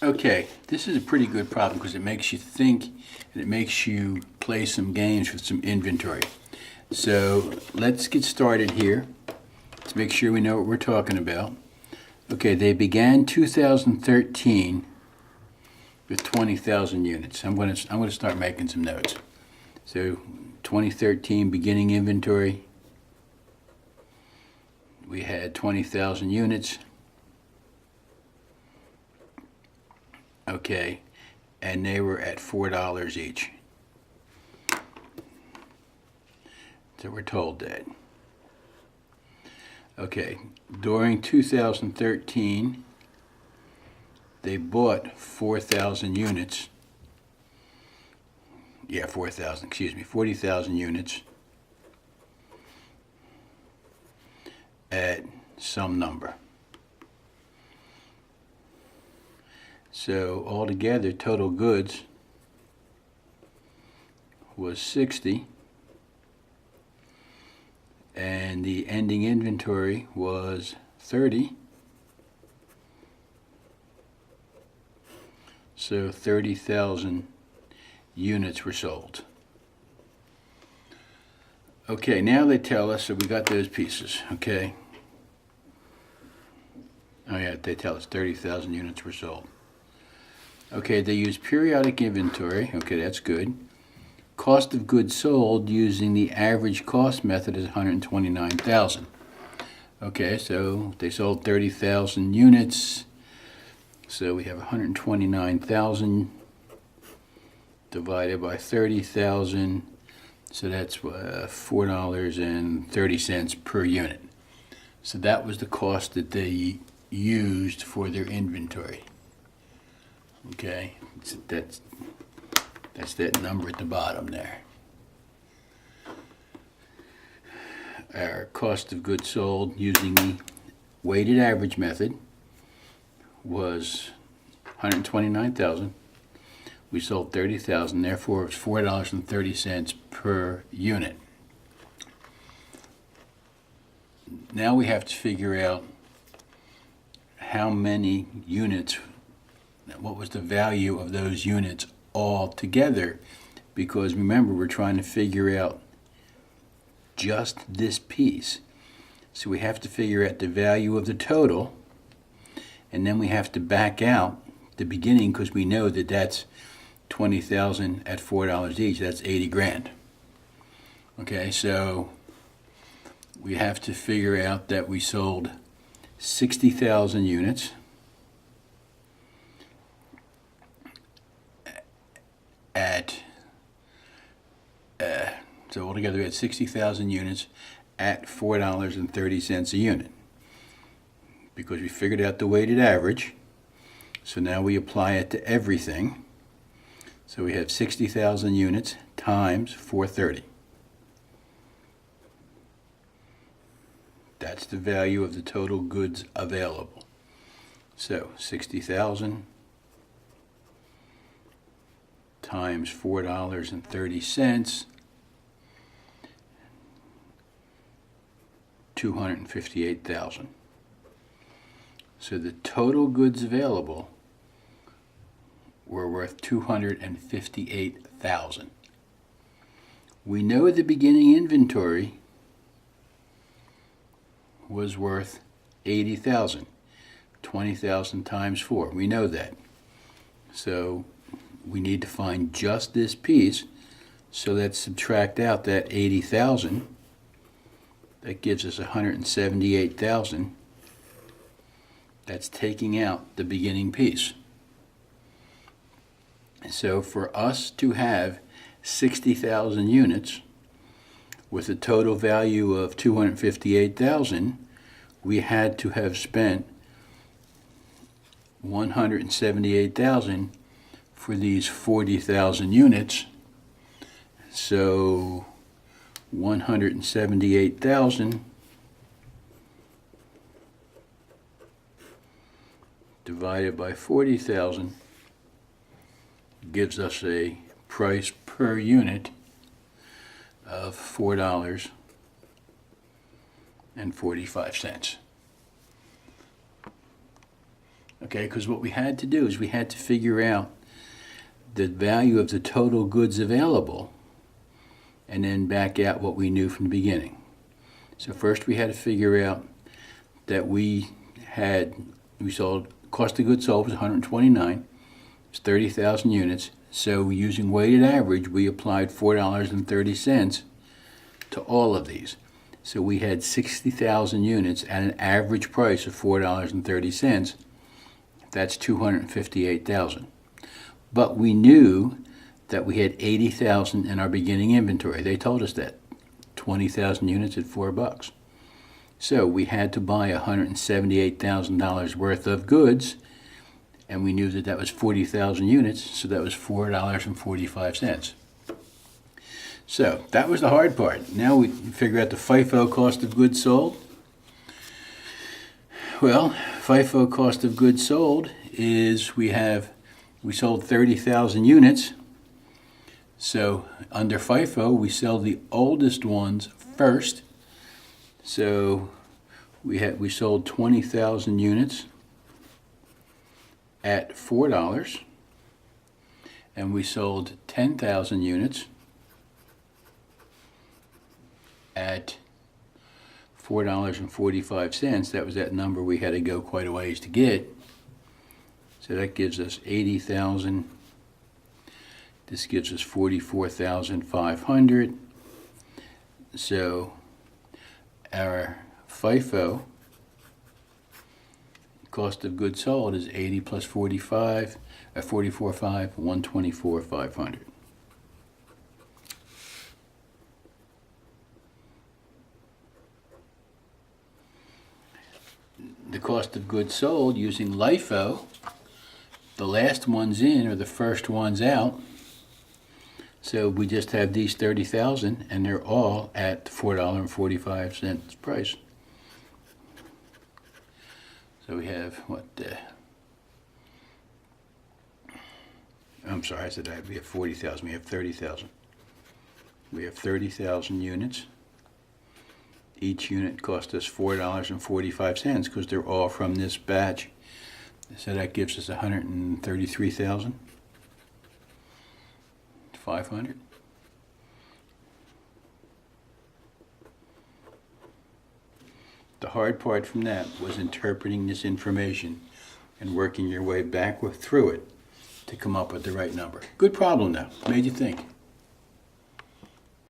Okay, this is a pretty good problem because it makes you think and it makes you play some games with some inventory. So let's get started here. Let's make sure we know what we're talking about. Okay, they began 2013 with 20,000 units. I'm going to start making some notes. So 2013 beginning inventory. We had 20,000 units. Okay, and they were at $4 each. So we're told that. Okay, during 2013, they bought 4,000 units. Yeah, 4,000, excuse me, 40,000 units at some number. So altogether, total goods was 60, and the ending inventory was 30. So 30,000 units were sold. Okay, now they tell us, so we got those pieces, okay? Oh yeah, they tell us 30,000 units were sold. Okay, they use periodic inventory. Okay, that's good. Cost of goods sold using the average cost method is 129,000. Okay, so they sold 30,000 units. So we have 129,000 divided by 30,000. So that's $4.30 per unit. So that was the cost that they used for their inventory. Okay, so that's that number at the bottom there. Our cost of goods sold using the weighted average method was 129,000. We sold 30,000, therefore it's $4.30 per unit. Now we have to figure out how many units, what was the value of those units all together, because remember, we're trying to figure out just this piece. So we have to figure out the value of the total, and then we have to back out the beginning because we know that that's 20,000 at $4 each. That's 80 grand. Okay, so we have to figure out that we sold 60,000 units at so altogether we had 60,000 units at $4.30 a unit, because we figured out the weighted average. So now we apply it to everything. So we have 60,000 units times 430. That's the value of the total goods available. So 60,000 times $4.30, 258,000. So the total goods available were worth 258,000. We know the beginning inventory was worth 80,000. 20,000 times 4. We know that. So we need to find just this piece. So let's subtract out that 80,000. That gives us 178,000. That's taking out the beginning piece. So for us to have 60,000 units with a total value of 258,000, we had to have spent 178,000 for these 40,000 units. So 178,000 divided by 40,000 gives us a price per unit of $4.45. Okay, because what we had to do is we had to figure out the value of the total goods available and then back out what we knew from the beginning. So first we had to figure out that we sold, cost of goods sold was 129, it's 30,000 units. So using weighted average, we applied $4.30 to all of these. So we had 60,000 units at an average price of $4.30. That's 258,000. But we knew that we had 80,000 in our beginning inventory. They told us that. 20,000 units at $4. So we had to buy $178,000 worth of goods, and we knew that that was 40,000 units, so that was $4.45. So that was the hard part. Now we figure out the FIFO cost of goods sold. Well, FIFO cost of goods sold is we sold 30,000 units. So under FIFO, we sell the oldest ones first. So we sold 20,000 units at $4, and we sold 10,000 units at $4.45. That was that number we had to go quite a ways to get. So that gives us 80,000. This gives us 44,500. So our FIFO cost of goods sold is 80 plus 45, 44.5, 124,500. The cost of goods sold using LIFO, the last ones in are the first ones out. So we just have these 30,000, and they're all at $4.45 price. So we have I'm sorry, I said we have 40,000. We have 30,000. We have 30,000 units. Each unit cost us $4.45 because they're all from this batch. So that gives us 133,500. The hard part from that was interpreting this information and working your way back through it to come up with the right number. Good problem though. Made you think.